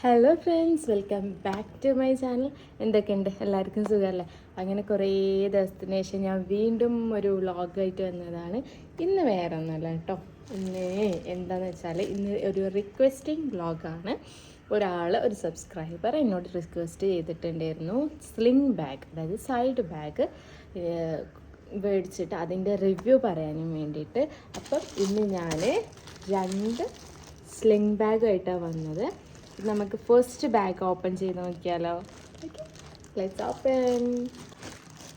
Hello friends, welcome back to my channel. എന്തൊക്കെയുണ്ട്, എല്ലാവർക്കും സുഖമല്ലേ? അങ്ങനെ കുറേ ദിവസത്തിന് ശേഷം ഞാൻ വീണ്ടും ഒരു വ്ളോഗായിട്ട് വന്നതാണ്. ഇന്ന് വേറെ ഒന്നുമല്ല കേട്ടോ. ഇന്ന് എന്താണെന്ന് വെച്ചാൽ ഇന്ന് ഒരു റിക്വസ്റ്റിംഗ് വ്ളോഗാണ്. ഒരു സബ്സ്ക്രൈബർ എന്നോട് റിക്വസ്റ്റ് ചെയ്തിട്ടുണ്ടായിരുന്നു സ്ലിംഗ് ബാഗ്, അതായത് സൈഡ് ബാഗ് മേടിച്ചിട്ട് അതിൻ്റെ റിവ്യൂ പറയാനും വേണ്ടിയിട്ട്. അപ്പം ഇന്ന് ഞാൻ 2 സ്ലിംഗ് ബാഗായിട്ടാണ് വന്നത്. നമുക്ക് ഫസ്റ്റ് ബാഗ് ഓപ്പൺ ചെയ്ത് നോക്കിയാലോ? Okay, let's open.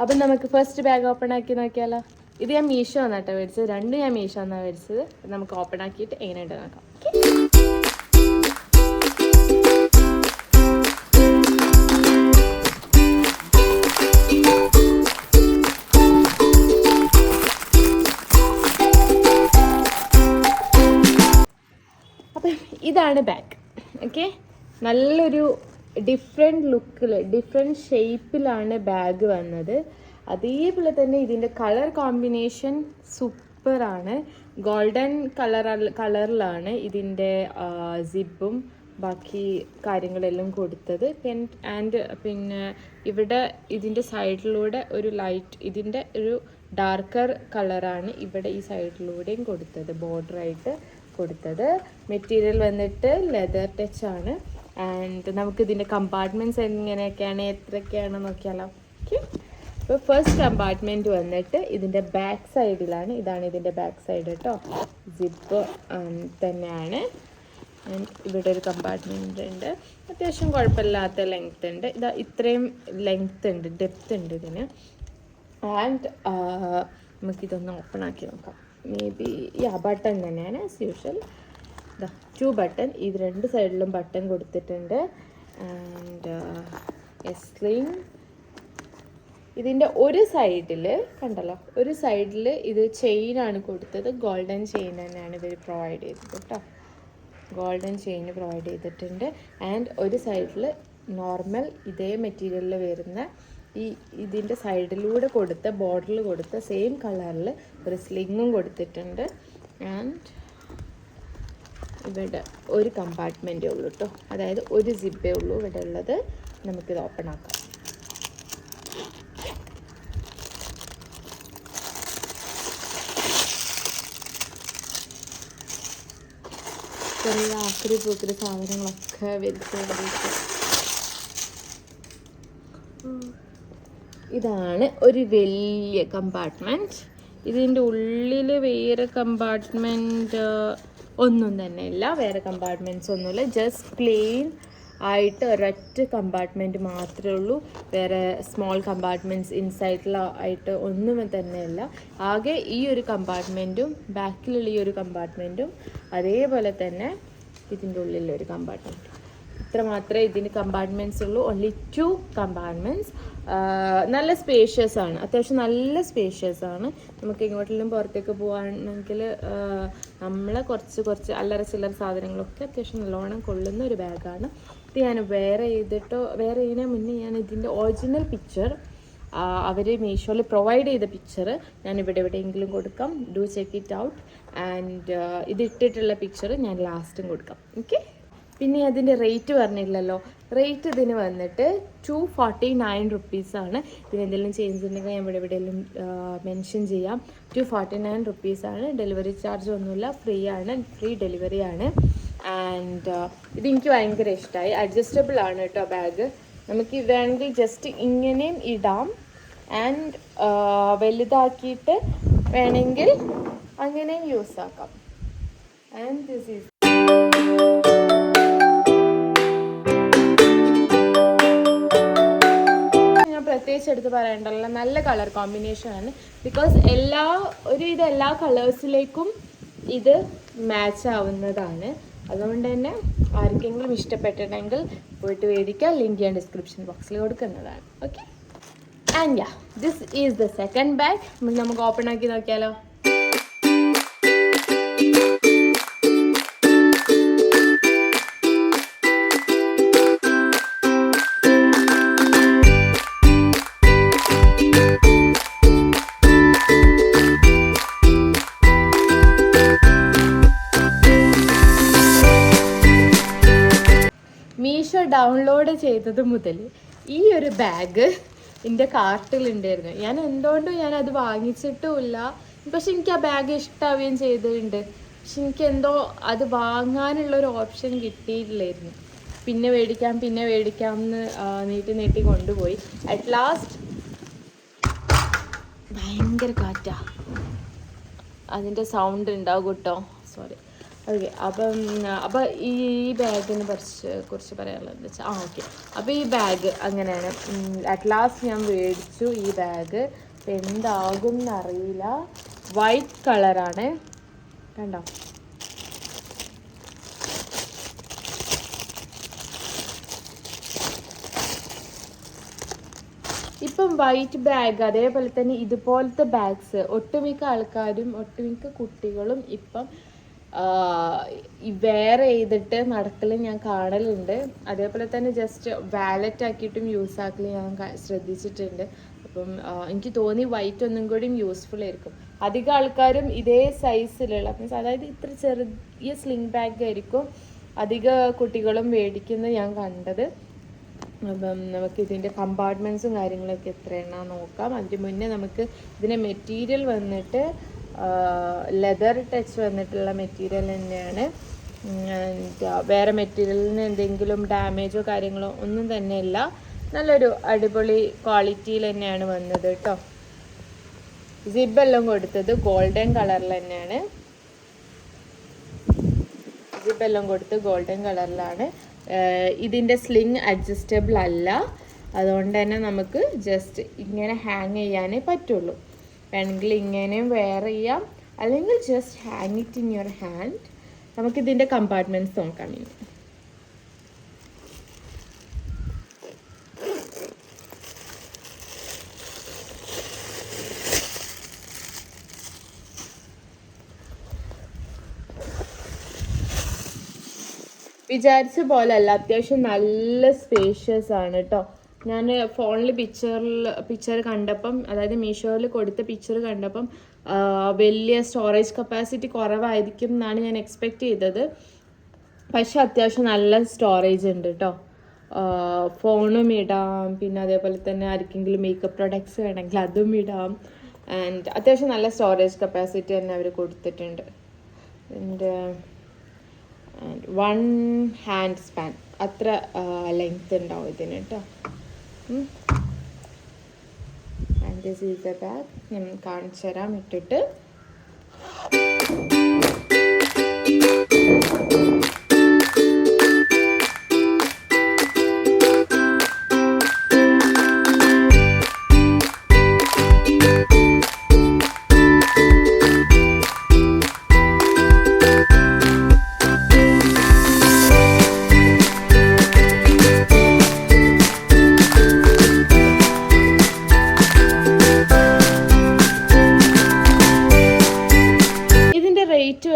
അപ്പം നമുക്ക് ഫസ്റ്റ് ബാഗ് ഓപ്പൺ ആക്കി നോക്കിയാലോ? ഇത് ഞാൻ മീഷോ എന്നാട്ടോ മേടിച്ചത്, 2 ഞാൻ മീഷോ എന്നാണ് മേടിച്ചത്. നമുക്ക് ഓപ്പൺ ആക്കിയിട്ട് എങ്ങനെയുണ്ട് നോക്കാം. അപ്പം ഇതാണ് ബാഗ്. ഓക്കെ, നല്ലൊരു ഡിഫറെൻറ്റ് ലുക്കിൽ, ഡിഫറെൻറ്റ് ഷേപ്പിലാണ് ബാഗ് വന്നത്. അതേപോലെ തന്നെ ഇതിൻ്റെ കളർ കോമ്പിനേഷൻ സൂപ്പറാണ്. ഗോൾഡൻ കളറിലാണ് ഇതിൻ്റെ സിബും ബാക്കി കാര്യങ്ങളെല്ലാം കൊടുത്തത്. പിന്നെ ഇവിടെ ഇതിൻ്റെ സൈഡിലൂടെ ഒരു ലൈറ്റ്, ഇതിൻ്റെ ഒരു ഡാർക്കർ കളറാണ് ഇവിടെ ഈ സൈഡിലൂടെയും കൊടുത്തത്, ബോർഡറായിട്ട് കൊടുത്തത്. മെറ്റീരിയൽ വന്നിട്ട് ലെതർ ടച്ച് ആണ്. ആൻഡ് നമുക്ക് ഇതിൻ്റെ കമ്പാർട്ട്മെൻറ്റ്സ് എങ്ങനെയൊക്കെയാണ്, എത്രയൊക്കെയാണ് നോക്കിയാലോ? ഓക്കെ, ഇപ്പോൾ ഫസ്റ്റ് കമ്പാർട്ട്മെൻറ്റ് വന്നിട്ട് ഇതിൻ്റെ ബാക്ക് സൈഡിലാണ്. ഇതാണ് ഇതിൻ്റെ ബാക്ക് സൈഡ് കേട്ടോ. സിപ്പ് തന്നെയാണ്. ആൻഡ് ഇവിടെ ഒരു കമ്പാർട്ട്മെൻറ്റ് ഉണ്ട്. അത്യാവശ്യം കുഴപ്പമില്ലാത്ത ലെങ്ത് ഉണ്ട്. ഇതാ ഇത്രയും ലെങ്ത് ഉണ്ട്, ഡെപ്ത് ഉണ്ട് ഇതിന്. ആൻഡ് നമുക്കിതൊന്ന് ഓപ്പൺ ആക്കി നോക്കാം. മേ ബി ബട്ടൺ തന്നെയാണ് ആസ് യൂഷ്വൽ. 2 ബട്ടൺ, ഇത് 2 സൈഡിലും ബട്ടൺ കൊടുത്തിട്ടുണ്ട്. ആൻഡ് സ്ലിംഗ് ഇതിൻ്റെ ഒരു സൈഡിൽ കണ്ടല്ലോ, ഒരു സൈഡിൽ ഇത് ചെയിനാണ് കൊടുത്തത്. ഗോൾഡൻ ചെയിൻ തന്നെയാണ് ഇവർ പ്രൊവൈഡ് ചെയ്തത് കേട്ടോ. ഗോൾഡൻ ചെയിൻ പ്രൊവൈഡ് ചെയ്തിട്ടുണ്ട്. ആൻഡ് ഒരു സൈഡിൽ നോർമൽ ഇതേ മെറ്റീരിയലിൽ വരുന്ന ഇതിൻ്റെ സൈഡിലൂടെ കൊടുത്ത, ബോർഡറിൽ കൊടുത്ത സെയിം കളറിൽ ഒരു സ്ലിങ്ങും കൊടുത്തിട്ടുണ്ട്. ആൻഡ് ഇവിടെ ഒരു കമ്പാർട്ട്മെൻറ്റേ ഉള്ളൂ കേട്ടോ, അതായത് ഒരു സിബേ ഉള്ളൂ ഇവിടെ ഉള്ളത്. നമുക്കിത് ഓപ്പൺ ആക്കാം. കുറേ ആക്രി പൂക്കരി സാധനങ്ങളൊക്കെ വലിച്ചു. ഇതാണ് ഒരു വലിയ കമ്പാർട്ട്മെൻറ്റ്. ഇതിൻ്റെ ഉള്ളിൽ വേറെ കമ്പാർട്ട്മെൻറ്റ് ഒന്നും തന്നെ ഇല്ല, വേറെ കമ്പാർട്ട്മെൻറ്റ്സ് ഒന്നുമില്ല. ജസ്റ്റ് പ്ലെയിൻ ആയിട്ട് ഒരൊറ്റ കമ്പാർട്ട്മെൻറ്റ് മാത്രമേ ഉള്ളൂ. വേറെ സ്മോൾ കമ്പാർട്ട്മെൻറ്റ്സ് ഇൻസൈഡിലായിട്ട് ഒന്നും തന്നെയില്ല. ആകെ ഈ ഒരു കമ്പാർട്ട്മെൻറ്റും ബാക്കിലുള്ള ഈ ഒരു കമ്പാർട്ട്മെൻറ്റും അതേപോലെ തന്നെ ഇതിൻ്റെ ഉള്ളിലൊരു കമ്പാർട്ട്മെൻറ്റ്. ഇത്ര മാത്രമേ ഇതിന് കമ്പാർട്ട്മെൻറ്റ്സ് ഉള്ളൂ. Only 2 compartments. നല്ല സ്പേഷ്യസ് ആണ്, അത്യാവശ്യം നല്ല സ്പേഷ്യസ് ആണ്. നമുക്ക് ഇങ്ങോട്ടെല്ലാം പുറത്തേക്ക് പോവുകയാണെങ്കിൽ നമ്മളെ കുറച്ച് അല്ലറ ചില്ലറ സാധനങ്ങളൊക്കെ അത്യാവശ്യം നല്ലോണം കൊള്ളുന്ന ഒരു ബാഗാണ് ഇത്. ഞാൻ വേറെ ഇതിന് മുന്നേ ഞാൻ ഇതിൻ്റെ ഒറിജിനൽ പിക്ചർ, അവർ മീഷോയിൽ പ്രൊവൈഡ് ചെയ്ത പിക്ചർ ഞാൻ എവിടെയെങ്കിലും കൊടുക്കാം. Do check it out. And ഇത് ഇട്ടിട്ടുള്ള പിക്ചർ ഞാൻ ലാസ്റ്റും കൊടുക്കാം. ഓക്കെ, പിന്നെ അതിൻ്റെ റേറ്റ് പറഞ്ഞില്ലല്ലോ. റേറ്റ് ഇതിന് വന്നിട്ട് 249 റുപ്പീസാണ്. ഇതിന് എന്തെങ്കിലും ചേഞ്ച് ഉണ്ടെങ്കിൽ ഞാൻ എവിടെയെങ്കിലും മെൻഷൻ ചെയ്യാം. 249 റുപ്പീസാണ്. ഡെലിവറി ചാർജ് ഒന്നുമില്ല, ഫ്രീ ആണ്, ഫ്രീ ഡെലിവറി ആണ്. ആൻഡ് ഇതെനിക്ക് ഭയങ്കര ഇഷ്ടമായി. അഡ്ജസ്റ്റബിൾ ആണ് കേട്ടോ ബാഗ്. നമുക്ക് വേണമെങ്കിൽ ജസ്റ്റ് ഇങ്ങനെയും ഇടാം. ആൻഡ് വലുതാക്കിയിട്ട് വേണമെങ്കിൽ അങ്ങനെയും യൂസ് ആക്കാം. ആൻഡ് ദിസ് ഈസ് പ്രത്യേകിച്ച് എടുത്ത് പറയേണ്ടല്ലോ, നല്ല കളർ കോമ്പിനേഷനാണ്. ബിക്കോസ് എല്ലാ കളേഴ്സിലേക്കും ഇത് മാച്ച് ആവുന്നതാണ്. അതുകൊണ്ട് തന്നെ ആർക്കെങ്കിലും ഇഷ്ടപ്പെട്ടിട്ടുണ്ടെങ്കിൽ പോയിട്ട് മേടിക്കുക. ലിങ്ക് ഞാൻ ഡിസ്ക്രിപ്ഷൻ ബോക്സിൽ കൊടുക്കുന്നതാണ്. Okay, and this is the second bag. നമുക്ക് ഓപ്പൺ ആക്കി നോക്കിയാലോ? മീഷോ ഡൗൺലോഡ് ചെയ്തത് മുതൽ ഈ ഒരു ബാഗ് എൻ്റെ കാർട്ടിലുണ്ടായിരുന്നു. ഞാൻ എന്തുകൊണ്ടും ഞാനത് വാങ്ങിച്ചിട്ടുമില്ല. പക്ഷെ എനിക്ക് ആ ബാഗ് ഇഷ്ടാവുകയും ചെയ്തിട്ടുണ്ട്. പക്ഷെ എനിക്ക് എന്തോ അത് വാങ്ങാനുള്ളൊരു ഓപ്ഷൻ കിട്ടിയിട്ടില്ലായിരുന്നു. പിന്നെ മേടിക്കാം എന്ന് നീട്ടി കൊണ്ടുപോയി. അറ്റ് ലാസ്റ്റ് ഭയങ്കര കാറ്റാ, അതിൻ്റെ സൗണ്ട് ഉണ്ടാവും കേട്ടോ, സോറി. ഓക്കെ, അപ്പം ഈ ബാഗിനെ കുറിച്ച് പറയാനുള്ളത് വെച്ചാൽ ഓക്കെ. അപ്പോൾ ഈ ബാഗ് അങ്ങനെയാണ്. അറ്റ് ലാസ്റ്റ് ഞാൻ മേടിച്ചു ഈ ബാഗ്. എന്താകും എന്നറിയില്ല. വൈറ്റ് കളറാണ്, കണ്ടോ. ഇപ്പം വൈറ്റ് ബാഗ്, അതേപോലെ തന്നെ ഇതുപോലത്തെ ബാഗ്സ് ഒട്ടുമിക്ക കുട്ടികളും ഇപ്പം വെയർ ചെയ്തിട്ട് നടക്കലും ഞാൻ കാണലുണ്ട്. അതേപോലെ തന്നെ ജസ്റ്റ് വാലറ്റ് ആക്കിയിട്ടും യൂസ് ആക്കൽ ഞാൻ ശ്രദ്ധിച്ചിട്ടുണ്ട്. അപ്പം എനിക്ക് തോന്നി വൈറ്റ് ഒന്നും കൂടിയും യൂസ്ഫുൾ ആയിരിക്കും. അധികം ആൾക്കാരും ഇതേ സൈസിലുള്ള മീൻസ് അതായത് ഇത്ര ചെറിയ സ്ലിംഗ് ബാഗ് ആയിരിക്കും അധിക കുട്ടികളും മേടിക്കുന്നത് ഞാൻ കണ്ടത്. അപ്പം നമുക്ക് ഇതിൻ്റെ കമ്പാർട്ട്മെൻറ്റ്സും കാര്യങ്ങളൊക്കെ എത്രയെണ്ണം നോക്കാം. അതിന് മുന്നേ നമുക്ക് ഇതിൻ്റെ മെറ്റീരിയൽ വന്നിട്ട് ലെതർ ടച്ച് വന്നിട്ടുള്ള മെറ്റീരിയൽ തന്നെയാണ്. വേറെ മെറ്റീരിയലിന് എന്തെങ്കിലും ഡാമേജോ കാര്യങ്ങളോ ഒന്നും തന്നെയില്ല. നല്ലൊരു അടിപൊളി ക്വാളിറ്റിയിൽ തന്നെയാണ് വന്നത് കേട്ടോ. സിബെല്ലാം കൊടുത്തത് ഗോൾഡൻ കളറിൽ തന്നെയാണ്. സിബെല്ലാം കൊടുത്ത് ഗോൾഡൻ കളറിലാണ്. ഇതിൻ്റെ സ്ലിങ് അഡ്ജസ്റ്റബിൾ അല്ല, അതുകൊണ്ട് തന്നെ നമുക്ക് ജസ്റ്റ് ഇങ്ങനെ ഹാങ് ചെയ്യാനേ പറ്റുള്ളൂ. വേണമെങ്കിൽ ഇങ്ങനെയും വെയർ ചെയ്യാം, അല്ലെങ്കിൽ just hang it in your hand. നമുക്കിതിൻ്റെ കമ്പാർട്ട്മെൻറ്റ്സ് നോക്കാം. ഇനി വിചാരിച്ച പോലെയല്ല, അത്യാവശ്യം നല്ല സ്പേഷ്യസ് ആണ് കേട്ടോ. ഞാൻ ഫോണിൽ പിക്ചർ കണ്ടപ്പം, അതായത് മീഷോയിൽ കൊടുത്ത പിക്ചർ കണ്ടപ്പം വലിയ സ്റ്റോറേജ് കപ്പാസിറ്റി കുറവായിരിക്കും എന്നാണ് ഞാൻ എക്സ്പെക്റ്റ് ചെയ്തത്. പക്ഷെ അത്യാവശ്യം നല്ല സ്റ്റോറേജ് ഉണ്ട് കേട്ടോ. ഫോണും ഇടാം, പിന്നെ അതേപോലെ തന്നെ ആർക്കെങ്കിലും മേക്കപ്പ് പ്രൊഡക്ട്സ് വേണമെങ്കിൽ അതും ഇടാം. ആൻഡ് അത്യാവശ്യം നല്ല സ്റ്റോറേജ് കപ്പാസിറ്റി തന്നെ അവർ കൊടുത്തിട്ടുണ്ട്. ആൻഡ് 1 ഹാൻഡ് സ്പാൻ അത്ര ലെങ്ത് ഉണ്ടാവും ഇതിന് കേട്ടോ. And this is the bag. ഞാൻ കാണിച്ചു തരാം ഇട്ടിട്ട്.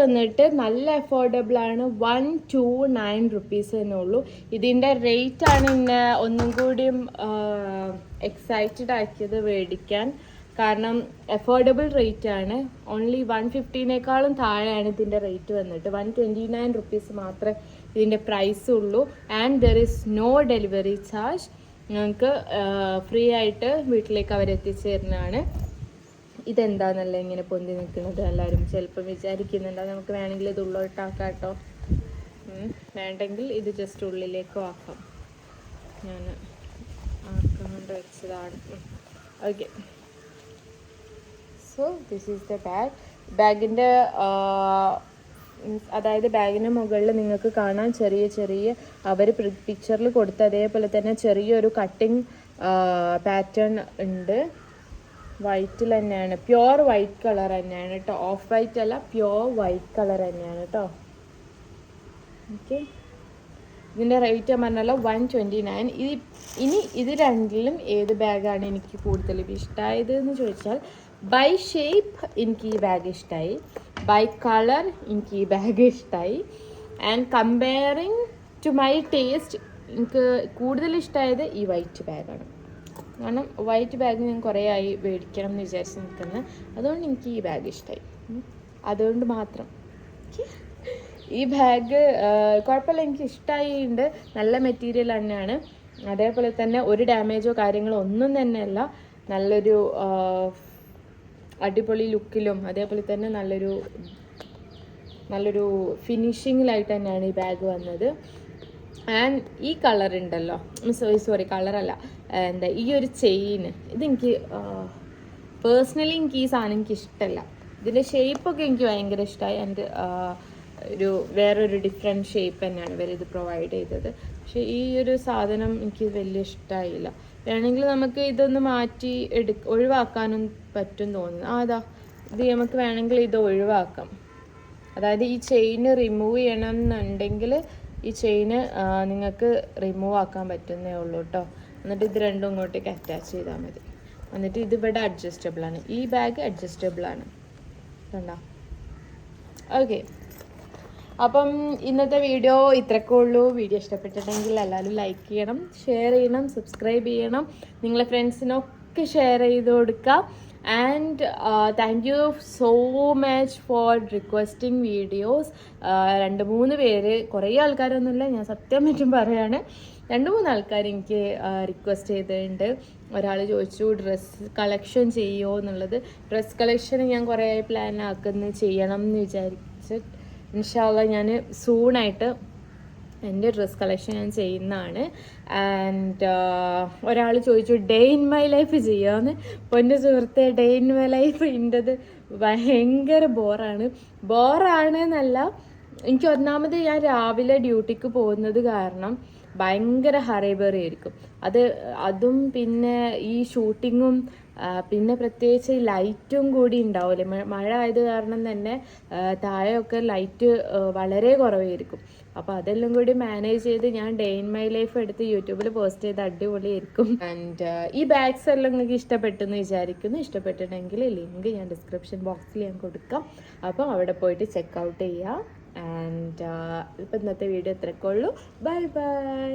വന്നിട്ട് നല്ല അഫോർഡബിൾ ആണ്. 129 റുപ്പീസ് തന്നെ ഉള്ളൂ. ഇതിൻ്റെ റേറ്റ് ആണ് എന്നെ ഒന്നും കൂടിയും എക്സൈറ്റഡ് ആക്കിയത് മേടിക്കാൻ. കാരണം അഫോർഡബിൾ റേറ്റ് ആണ്. ഓൺലി 150-നേക്കാളും താഴെയാണ് ഇതിൻ്റെ റേറ്റ് വന്നിട്ട്. 129 റുപ്പീസ് മാത്രമേ ഇതിൻ്റെ പ്രൈസ് ഉള്ളൂ. And there is no delivery charge. ഞങ്ങൾക്ക് ഫ്രീ ആയിട്ട് വീട്ടിലേക്ക് അവരെത്തിച്ചു തരുന്നതാണ്. ഇതെന്താന്നല്ല ഇങ്ങനെ പൊന്തി നിൽക്കുന്നത് എല്ലാവരും ചിലപ്പോൾ വിചാരിക്കുന്നുണ്ട്. നമുക്ക് വേണമെങ്കിൽ ഇത് ഉള്ളോട്ടാക്കാം കേട്ടോ. വേണ്ടെങ്കിൽ ഇത് ജസ്റ്റ് ഉള്ളിലേക്കും ആക്കാം. ഞാൻ ആക്കാണ്ട് വെച്ചതാണ്. Okay, so this is the bag. ബാഗിൻ്റെ അതായത് ബാഗിന് മുകളിൽ നിങ്ങൾക്ക് കാണാൻ ചെറിയ അവർ പിക്ചറിൽ കൊടുത്ത അതേപോലെ തന്നെ ചെറിയൊരു കട്ടിങ് പാറ്റേൺ ഉണ്ട്. വൈറ്റിൽ തന്നെയാണ്, പ്യുവർ വൈറ്റ് കളർ തന്നെയാണ് കേട്ടോ. ഓഫ് വൈറ്റ് അല്ല, പ്യുവർ വൈറ്റ് കളർ തന്നെയാണ് കേട്ടോ. ഓക്കെ, ഇതിൻ്റെ റേറ്റ് ഞാൻ പറഞ്ഞല്ലോ 129. ഇനി ഇത് രണ്ടിലും ഏത് ബാഗാണ് എനിക്ക് കൂടുതൽ ഇഷ്ടമായത് എന്ന് ചോദിച്ചാൽ, ബൈ ഷേപ്പ് എനിക്ക് ഈ ബാഗ് ഇഷ്ടമായി, ബൈ കളർ എനിക്ക് ഈ ബാഗ് ഇഷ്ടമായി. And comparing to my taste എനിക്ക് കൂടുതൽ ഇഷ്ടമായത് ഈ വൈറ്റ് ബാഗാണ്. കാരണം വൈറ്റ് ബാഗ് ഞാൻ കുറേ ആയി മേടിക്കണം എന്ന് വിചാരിച്ച് നിൽക്കുന്നത്. അതുകൊണ്ട് എനിക്ക് ഈ ബാഗ് ഇഷ്ടമായി. അതുകൊണ്ട് മാത്രം ഈ ബാഗ് കുഴപ്പമില്ല, എനിക്ക് ഇഷ്ടമായിട്ടുണ്ട്. നല്ല മെറ്റീരിയൽ തന്നെയാണ്. അതേപോലെ തന്നെ ഒരു ഡാമേജോ കാര്യങ്ങളോ ഒന്നും തന്നെയല്ല. നല്ലൊരു അടിപൊളി ലുക്കിലും അതേപോലെ തന്നെ നല്ലൊരു ഫിനിഷിങ്ങിലായിട്ട് തന്നെയാണ് ഈ ബാഗ് വന്നത്. ആൻഡ് ഈ കളർ ഉണ്ടല്ലോ, സോറി കളറല്ല, എന്താ ഈ ഒരു ചെയിന്, ഇതെനിക്ക് പേഴ്സണലി എനിക്ക് ഈ സാധനം എനിക്ക് ഇഷ്ടമല്ല. ഇതിൻ്റെ ഷേപ്പൊക്കെ എനിക്ക് ഭയങ്കര ഇഷ്ടമായി. ആൻഡ് വേറൊരു ഡിഫറെൻറ്റ് ഷേപ്പ് തന്നെയാണ് ഇവരിത് പ്രൊവൈഡ് ചെയ്തത്. പക്ഷേ ഈ ഒരു സാധനം എനിക്ക് വലിയ ഇഷ്ടമായില്ല. വേണമെങ്കിൽ നമുക്ക് ഇതൊന്ന് മാറ്റി ഒഴിവാക്കാനും പറ്റും തോന്നുന്നു. അതാ ഇത് നമുക്ക് വേണമെങ്കിൽ ഇത് ഒഴിവാക്കാം. അതായത് ഈ ചെയിന് റിമൂവ് ചെയ്യണം എന്നുണ്ടെങ്കിൽ ഈ ചെയിന് നിങ്ങൾക്ക് റിമൂവ് ആക്കാൻ പറ്റുന്നേ ഉള്ളൂ കേട്ടോ. എന്നിട്ട് ഇത് രണ്ടും ഇങ്ങോട്ടേക്ക് അറ്റാച്ച് ചെയ്താൽ മതി. എന്നിട്ട് ഇതിവിടെ അഡ്ജസ്റ്റബിൾ ആണ്. ഈ ബാഗ് അഡ്ജസ്റ്റബിൾ ആണ്, കണ്ടോ? ഓക്കെ, അപ്പം ഇന്നത്തെ വീഡിയോ ഇത്രയൊക്കെ ഉള്ളൂ. വീഡിയോ ഇഷ്ടപ്പെട്ടിട്ടുണ്ടെങ്കിൽ എല്ലാവരും ലൈക്ക് ചെയ്യണം, ഷെയർ ചെയ്യണം, സബ്സ്ക്രൈബ് ചെയ്യണം, നിങ്ങളെ ഫ്രണ്ട്സിനൊക്കെ ഷെയർ ചെയ്ത് കൊടുക്കുക. And thank you so much for requesting videos. 2-3 പേര്, കുറേ ആൾക്കാരൊന്നുമില്ല, ഞാൻ സത്യം പറ്റും പറയാണ്, 2-3 ആൾക്കാർ എനിക്ക് റിക്വസ്റ്റ് ചെയ്തിട്ടുണ്ട്. ഒരാൾ ചോദിച്ചു ഡ്രസ്സ് കളക്ഷൻ ചെയ്യുമോ എന്നുള്ളത്. ഡ്രസ്സ് കളക്ഷൻ ഞാൻ കുറേ പ്ലാൻ ചെയ്യണം എന്ന് വിചാരിച്ച് ഇൻഷാ അല്ലാഹ് ഞാൻ സൂണായിട്ട് എൻ്റെ ഡ്രസ്സ് കളക്ഷൻ ഞാൻ ചെയ്യുന്നതാണ്. ആൻഡ് ഒരാൾ ചോദിച്ചു ഡേ ഇൻ മൈ ലൈഫ് ചെയ്യാമെന്ന്. പൊന്നു സുഹൃത്തെ, ഡേ ഇൻ മൈ ലൈഫ് എൻ്റെത് ഭയങ്കര ബോറാണ് എന്നല്ല, എനിക്ക് ഒന്നാമത് ഞാൻ രാവിലെ ഡ്യൂട്ടിക്ക് പോകുന്നത് കാരണം ഭയങ്കര ഹറിബറി ആയിരിക്കും. അതും പിന്നെ ഈ ഷൂട്ടിങ്ങും പിന്നെ പ്രത്യേകിച്ച് ഈ ലൈറ്റും കൂടി ഉണ്ടാവില്ലേ, മഴ ആയത് കാരണം തന്നെ താഴെയൊക്കെ ലൈറ്റ് വളരെ കുറവായിരിക്കും. അപ്പോൾ അതെല്ലാം കൂടി മാനേജ് ചെയ്ത് ഞാൻ ഡേ ഇൻ മൈ ലൈഫ് എടുത്ത് യൂട്യൂബിൽ പോസ്റ്റ് ചെയ്ത് അടിപൊളിയായിരിക്കും. ആൻഡ് ഈ ബാഗ്സ് എല്ലാം നിങ്ങൾക്ക് ഇഷ്ടപ്പെട്ടെന്ന് വിചാരിക്കുന്നു. ഇഷ്ടപ്പെട്ടിട്ടുണ്ടെങ്കിൽ ലിങ്ക് ഞാൻ ഡിസ്ക്രിപ്ഷൻ ബോക്സിൽ ഞാൻ കൊടുക്കാം. അപ്പം അവിടെ പോയിട്ട് ചെക്ക് ഔട്ട് ചെയ്യുക. ആൻഡ് ഇപ്പം ഇന്നത്തെ വീഡിയോ ഇത്രയൊക്കെ ഉള്ളൂ. Bye bye.